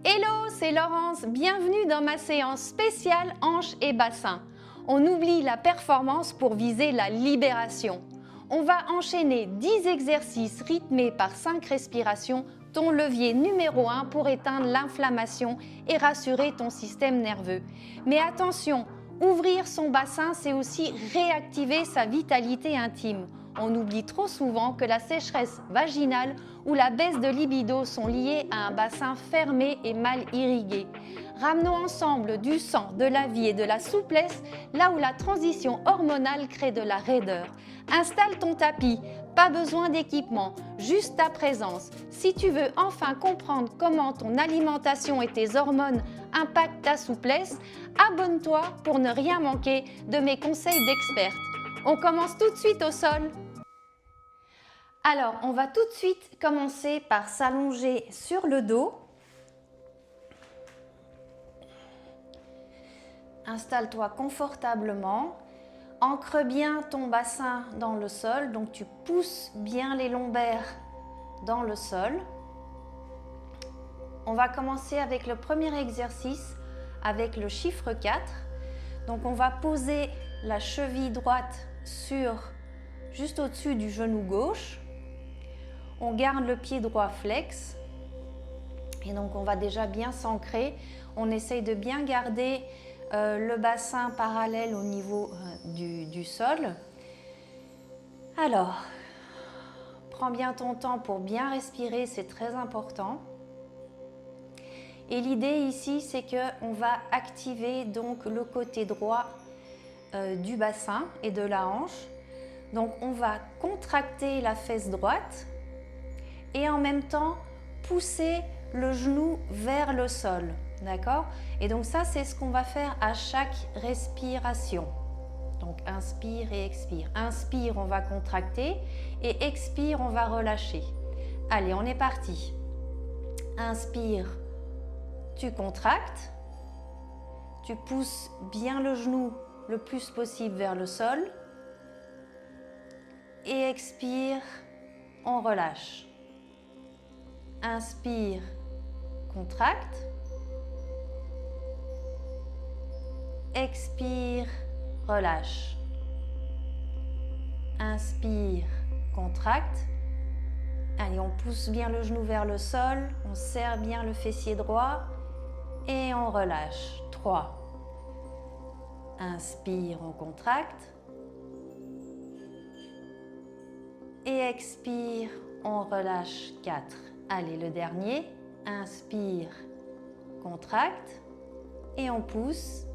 Hello, c'est Laurence, bienvenue dans ma séance spéciale hanches et bassin. On oublie la performance pour viser la libération. On va enchaîner 10 exercices rythmés par 5 respirations, ton levier numéro 1 pour éteindre l'inflammation et rassurer ton système nerveux. Mais attention, ouvrir son bassin, c'est aussi réactiver sa vitalité intime. On oublie trop souvent que la sécheresse vaginale ou la baisse de libido sont liées à un bassin fermé et mal irrigué. Ramenons ensemble du sang, de la vie et de la souplesse là où la transition hormonale crée de la raideur. Installe ton tapis, pas besoin d'équipement, juste ta présence. Si tu veux enfin comprendre comment ton alimentation et tes hormones impactent ta souplesse, abonne-toi pour ne rien manquer de mes conseils d'experte. On commence tout de suite au sol. Alors, on va tout de suite commencer par s'allonger sur le dos. Installe-toi confortablement. Ancre bien ton bassin dans le sol, donc tu pousses bien les lombaires dans le sol. On va commencer avec le premier exercice, avec le chiffre 4. Donc on va poser la cheville droite juste au-dessus du genou gauche. On garde le pied droit flex. Et donc on va déjà bien s'ancrer. On essaye de bien garder le bassin parallèle au niveau du sol. Alors, prends bien ton temps pour bien respirer, c'est très important. Et l'idée ici, c'est qu'on va activer donc le côté droit du bassin et de la hanche. Donc on va contracter la fesse droite et en même temps pousser le genou vers le sol. D'accord? Et donc ça, c'est ce qu'on va faire à chaque respiration. Donc inspire et expire. Inspire, on va contracter et expire, on va relâcher. Allez, on est parti. Inspire, tu contractes. Tu pousses bien le genou le plus possible vers le sol. Et expire, on relâche. Inspire, contracte. Expire, relâche. Inspire, contracte. Allez, on pousse bien le genou vers le sol, on serre bien le fessier droit et on relâche. 3. Inspire, on contracte. Et expire, on relâche. 4. Allez, le dernier. Inspire, contracte et on pousse.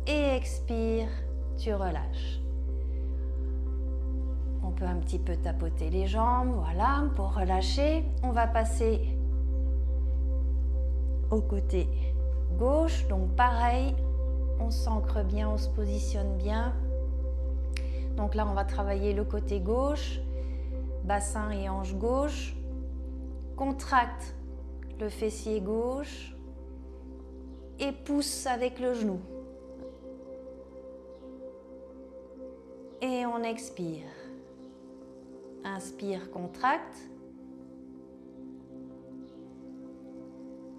Et expire, tu relâches. On peut un petit peu tapoter les jambes, voilà, pour relâcher. On va passer au côté gauche, donc pareil, on s'ancre bien, on se positionne bien. Donc là, on va travailler le côté gauche, bassin et hanche gauche. Contracte le fessier gauche et pousse avec le genou. Et on expire. Inspire, contracte.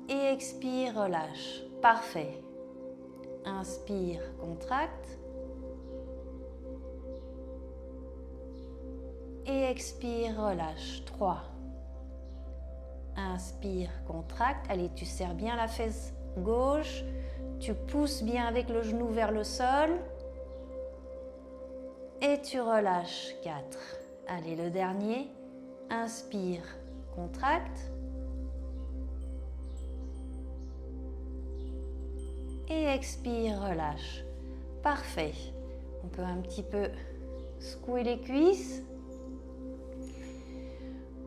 Et expire, relâche. Parfait. Inspire, contracte. Et expire, relâche. 3. Inspire, contracte. Allez, tu serres bien la fesse gauche. Tu pousses bien avec le genou vers le sol. Et tu relâches. 4. Allez, le dernier. Inspire, contracte. Et expire, relâche. Parfait. On peut un petit peu secouer les cuisses.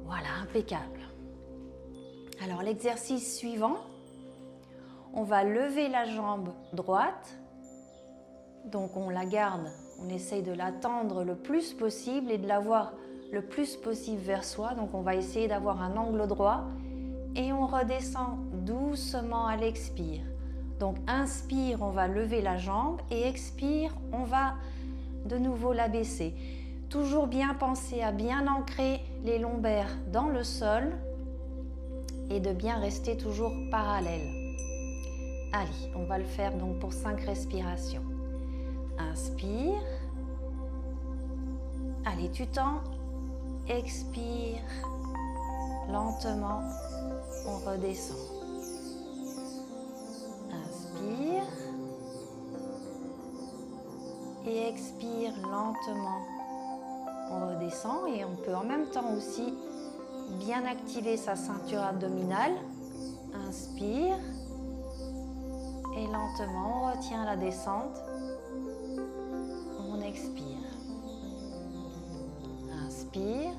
Voilà, impeccable. Alors, l'exercice suivant, on va lever la jambe droite. Donc, on la garde. On essaye de la tendre le plus possible et de l'avoir le plus possible vers soi. Donc on va essayer d'avoir un angle droit et on redescend doucement à l'expire. Donc inspire, on va lever la jambe et expire, on va de nouveau la baisser. Toujours bien penser à bien ancrer les lombaires dans le sol et de bien rester toujours parallèle. Allez, on va le faire donc pour 5 respirations. Inspire. Allez, tu tends. Expire. Lentement, on redescend. Inspire. Et expire lentement. On redescend et on peut en même temps aussi bien activer sa ceinture abdominale. Inspire. Et lentement, on retient la descente. On expire. Inspire.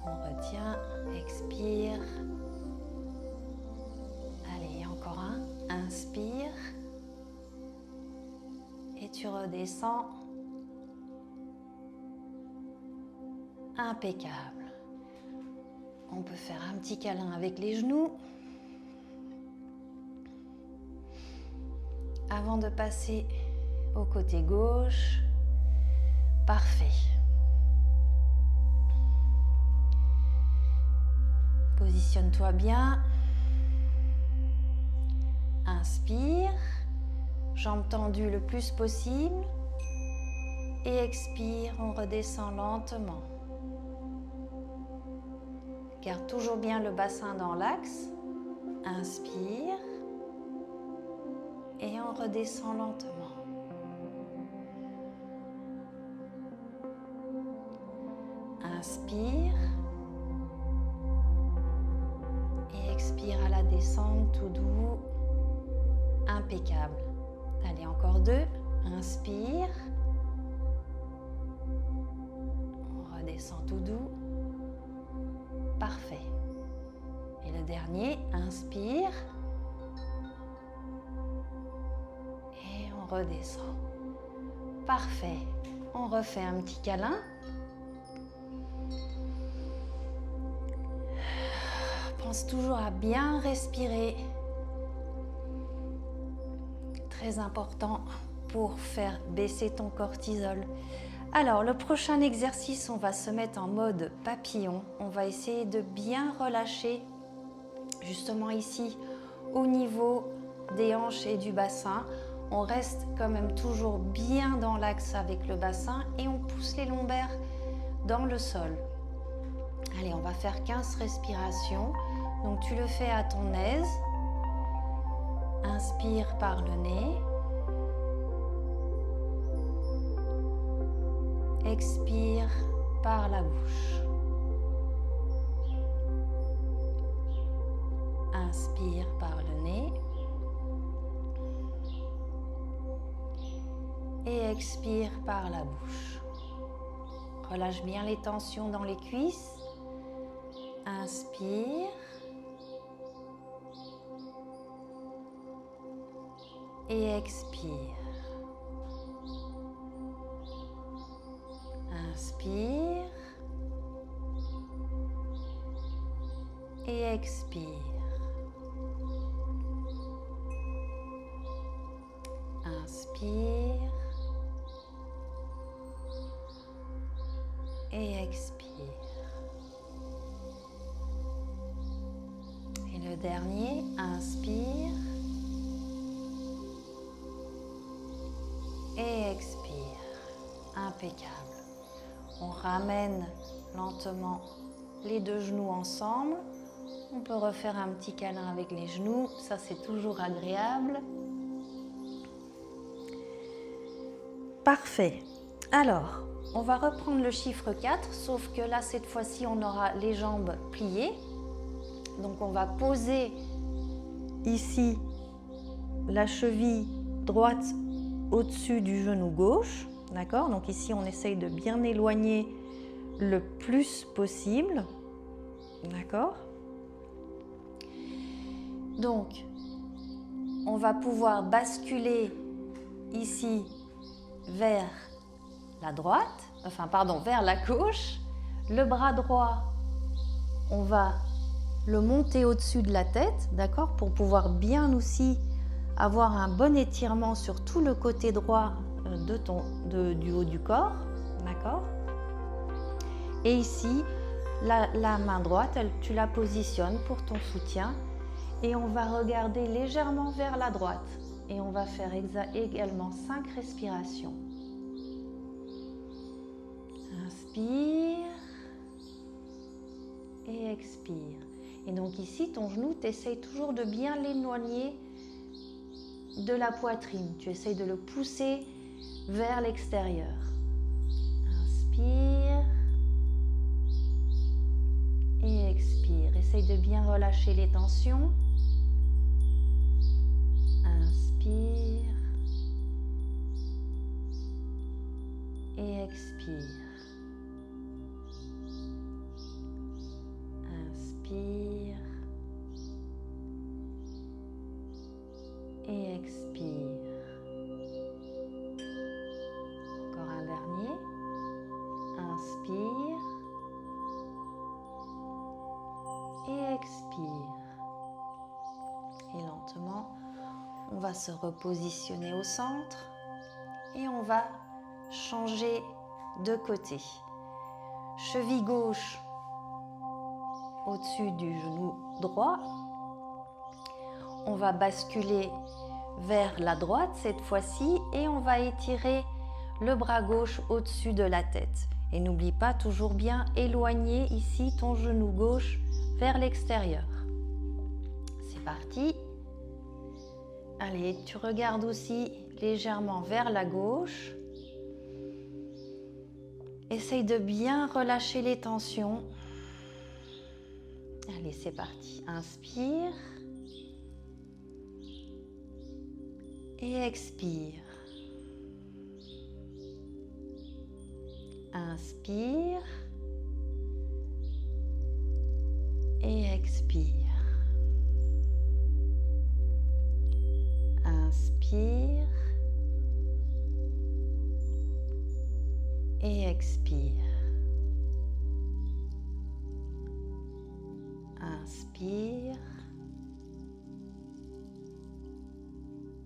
On retient. Expire. Allez, encore un. Inspire. Et tu redescends. Impeccable. On peut faire un petit câlin avec les genoux. Avant de passer au côté gauche. Parfait. Positionne-toi bien. Inspire. Jambes tendues le plus possible. Et expire, on redescend lentement. Garde toujours bien le bassin dans l'axe. Inspire. Et on redescend lentement. Inspire. Et expire à la descente, tout doux. Impeccable. Allez, encore 2. Inspire. On redescend tout doux. Parfait. Et le dernier, inspire. Et on redescend. Parfait. On refait un petit câlin. Pense toujours à bien respirer. Très important pour faire baisser ton cortisol. Alors, le prochain exercice, on va se mettre en mode papillon. On va essayer de bien relâcher, justement ici, au niveau des hanches et du bassin. On reste quand même toujours bien dans l'axe avec le bassin et on pousse les lombaires dans le sol. Allez, on va faire 15 respirations. Donc, tu le fais à ton aise. Inspire par le nez. Expire par la bouche. Inspire par le nez. Et expire par la bouche. Relâche bien les tensions dans les cuisses. Inspire. Et expire. Inspire. Et expire. Inspire. Et expire. Et le dernier, inspire. Et expire. Impeccable. On ramène lentement les deux genoux ensemble. On peut refaire un petit câlin avec les genoux. Ça, c'est toujours agréable. Parfait. Alors, on va reprendre le chiffre 4, sauf que là, cette fois-ci, on aura les jambes pliées. Donc, on va poser ici la cheville droite au-dessus du genou gauche. D'accord? Donc ici, on essaye de bien éloigner le plus possible. D'accord? Donc, on va pouvoir basculer ici vers la droite, vers la gauche. Le bras droit, on va le monter au-dessus de la tête, d'accord? Pour pouvoir bien aussi avoir un bon étirement sur tout le côté droit du haut du corps, d'accord? Et ici, La main droite, tu la positionnes pour ton soutien et on va regarder légèrement vers la droite. Et on va faire également 5 respirations. Inspire et expire. Et donc ici, ton genou, tu essayes toujours de bien l'éloigner de la poitrine. Tu essayes de le pousser vers l'extérieur. Inspire et expire. Essaye de bien relâcher les tensions. Inspire et expire. Inspire et expire. Encore un dernier. Inspire et expire. Et lentement, on va se repositionner au centre et on va changer de côté. Cheville gauche au-dessus du genou droit. On va basculer vers la droite cette fois-ci et on va étirer le bras gauche au-dessus de la tête. Et n'oublie pas, toujours bien éloigner ici ton genou gauche vers l'extérieur. C'est parti. Allez, tu regardes aussi légèrement vers la gauche. Essaye de bien relâcher les tensions. Allez, c'est parti. Inspire. Et expire. Inspire. Et expire. Inspire. Et expire. Inspire.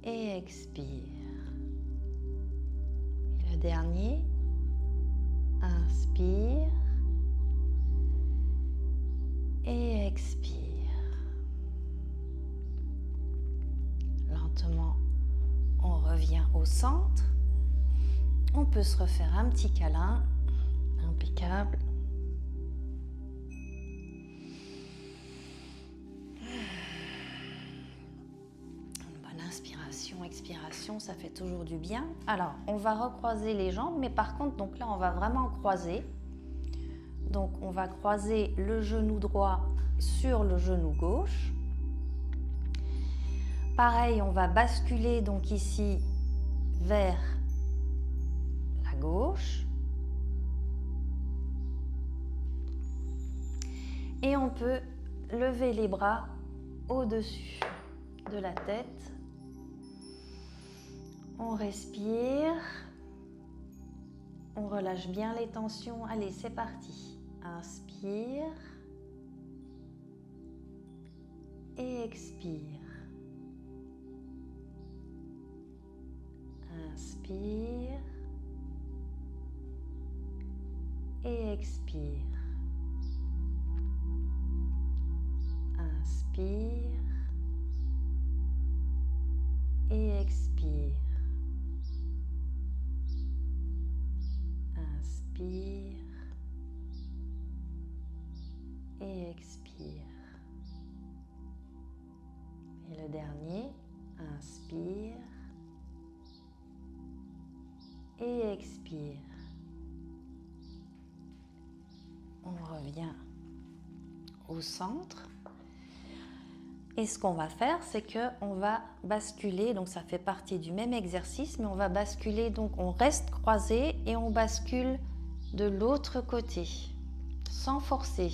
Et expire. Et le dernier. Inspire. Et expire. Lentement, on revient au centre. On peut se refaire un petit câlin. Impeccable. Inspiration, expiration, ça fait toujours du bien. Alors, on va recroiser les jambes, mais par contre, donc là, on va vraiment croiser. Donc, on va croiser le genou droit sur le genou gauche. Pareil, on va basculer donc ici vers la gauche. Et on peut lever les bras au-dessus de la tête. On respire, on relâche bien les tensions. Allez, c'est parti. Inspire et expire. Inspire et expire. Inspire et expire. Inspire et expire. Et le dernier, inspire et expire. On revient au centre. Et ce qu'on va faire, c'est qu'on va basculer, donc ça fait partie du même exercice, mais on va basculer, donc on reste croisé et on bascule de l'autre côté, sans forcer.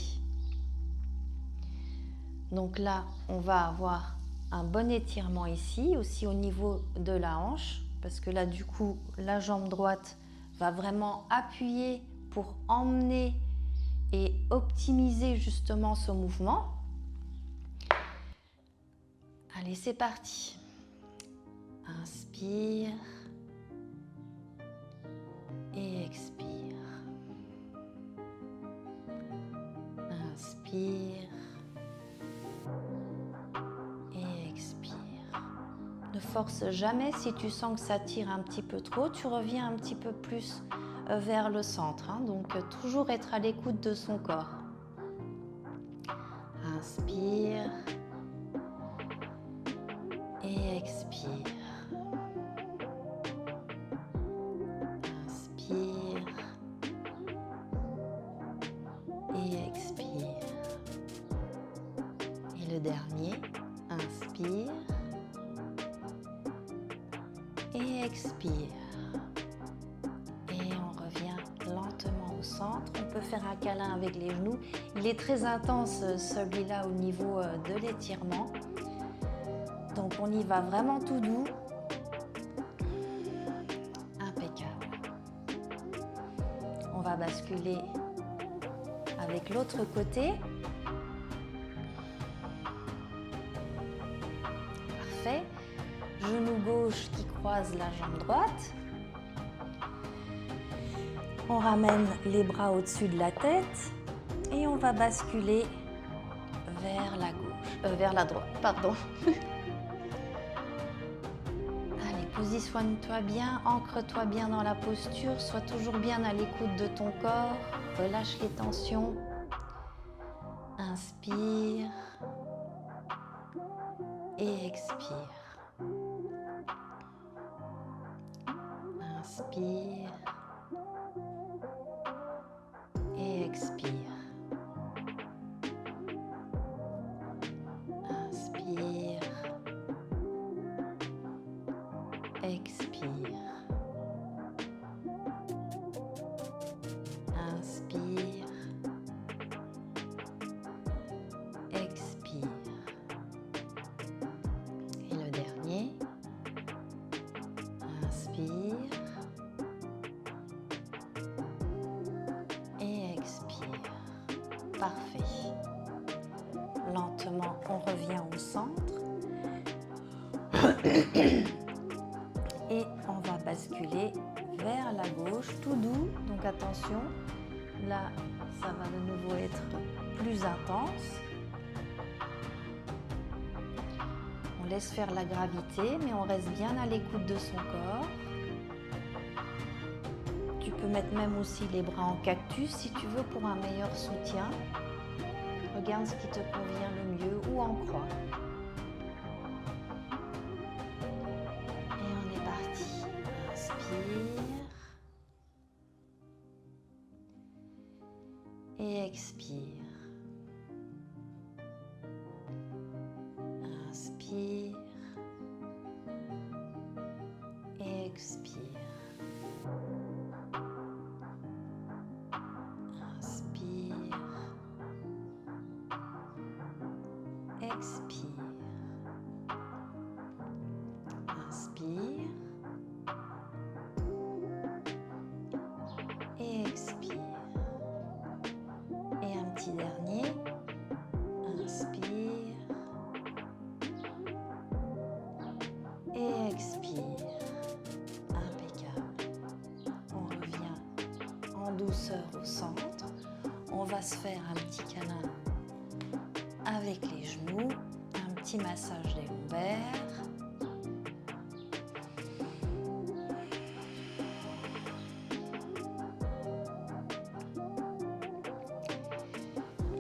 Donc là, on va avoir un bon étirement ici, aussi au niveau de la hanche, parce que là, du coup, la jambe droite va vraiment appuyer pour emmener et optimiser justement ce mouvement. Allez, c'est parti. Inspire et expire. Inspire et expire. Ne force jamais. Si tu sens que ça tire un petit peu trop, tu reviens un petit peu plus vers le centre. Donc toujours être à l'écoute de son corps. Inspire et expire. Inspire et expire. Et le dernier, inspire et expire. Et on revient lentement au centre. On peut faire un câlin avec les genoux. Il est très intense celui-là au niveau de l'étirement. Donc on y va vraiment tout doux. Impeccable. On va basculer avec l'autre côté. Parfait. Genou gauche qui croise la jambe droite. On ramène les bras au-dessus de la tête et on va basculer vers la gauche, vers la droite, pardon. Allez, positionne-toi bien, ancre-toi bien dans la posture, sois toujours bien à l'écoute de ton corps, relâche les tensions. Inspire et expire. Inspire et expire. Inspire, expire. Inspire, expire. Et le dernier. Inspire et expire. Parfait. Lentement, on revient au centre. Et on va basculer vers la gauche, tout doux. Donc attention, là, ça va de nouveau être plus intense. On laisse faire la gravité, mais on reste bien à l'écoute de son corps. Tu peux mettre même aussi les bras en cactus si tu veux pour un meilleur soutien. Regarde ce qui te convient le mieux ou en croix. Et on est parti. Inspire. Et expire. Inspire. Et expire. Inspire. Expire. Inspire. Et expire. Et un petit dernier. Inspire. Et expire. Impeccable. On revient en douceur au centre. On va se faire un petit câlin avec les genoux, un petit massage des lombaires.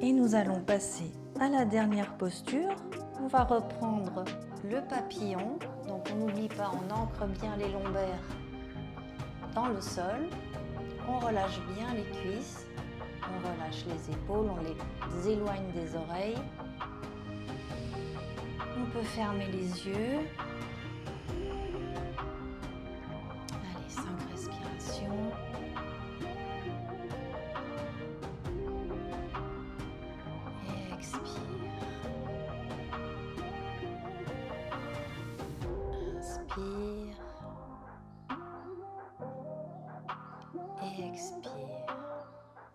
Et nous allons passer à la dernière posture. On va reprendre le papillon. Donc on n'oublie pas, on ancre bien les lombaires dans le sol. On relâche bien les cuisses. On relâche les épaules, on les éloigne des oreilles. On peut fermer les yeux. Allez, 5 respirations. Et expire. Inspire. Et expire.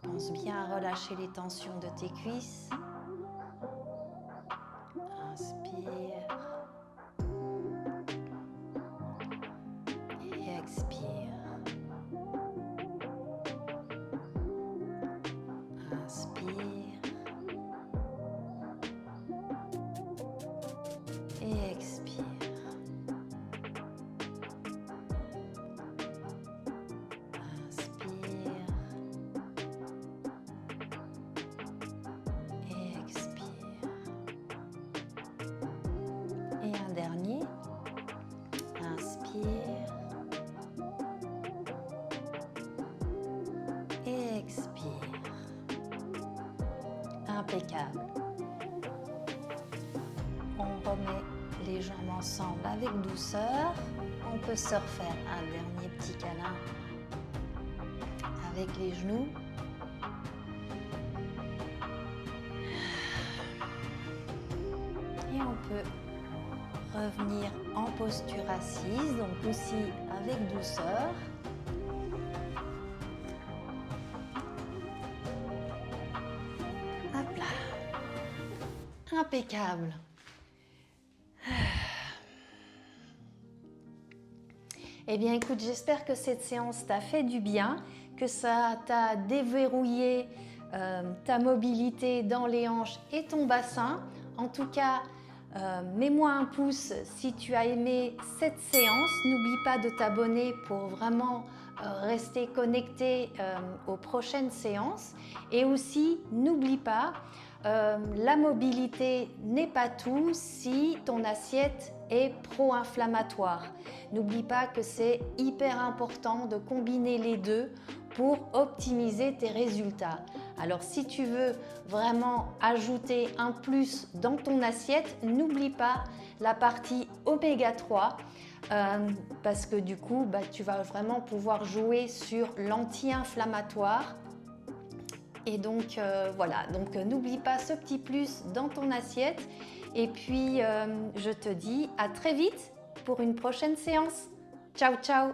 Pense bien à relâcher les tensions de tes cuisses. Inspire. Et expire. Inspire. impeccable. On remet les jambes ensemble avec douceur. On peut se refaire un dernier petit câlin avec les genoux. Et on peut revenir en posture assise, donc aussi avec douceur. Hop là. Impeccable. Eh bien écoute, j'espère que cette séance t'a fait du bien, que ça t'a déverrouillé ta mobilité dans les hanches et ton bassin. En tout cas, mets-moi un pouce si tu as aimé cette séance. N'oublie pas de t'abonner pour vraiment rester connecté aux prochaines séances. Et aussi, n'oublie pas, la mobilité n'est pas tout si ton assiette est pro-inflammatoire. N'oublie pas que c'est hyper important de combiner les deux pour optimiser tes résultats. Alors si tu veux vraiment ajouter un plus dans ton assiette, n'oublie pas la partie oméga 3 parce que du coup, tu vas vraiment pouvoir jouer sur l'anti-inflammatoire. Et donc voilà, donc n'oublie pas ce petit plus dans ton assiette. Et puis je te dis à très vite pour une prochaine séance. Ciao, ciao!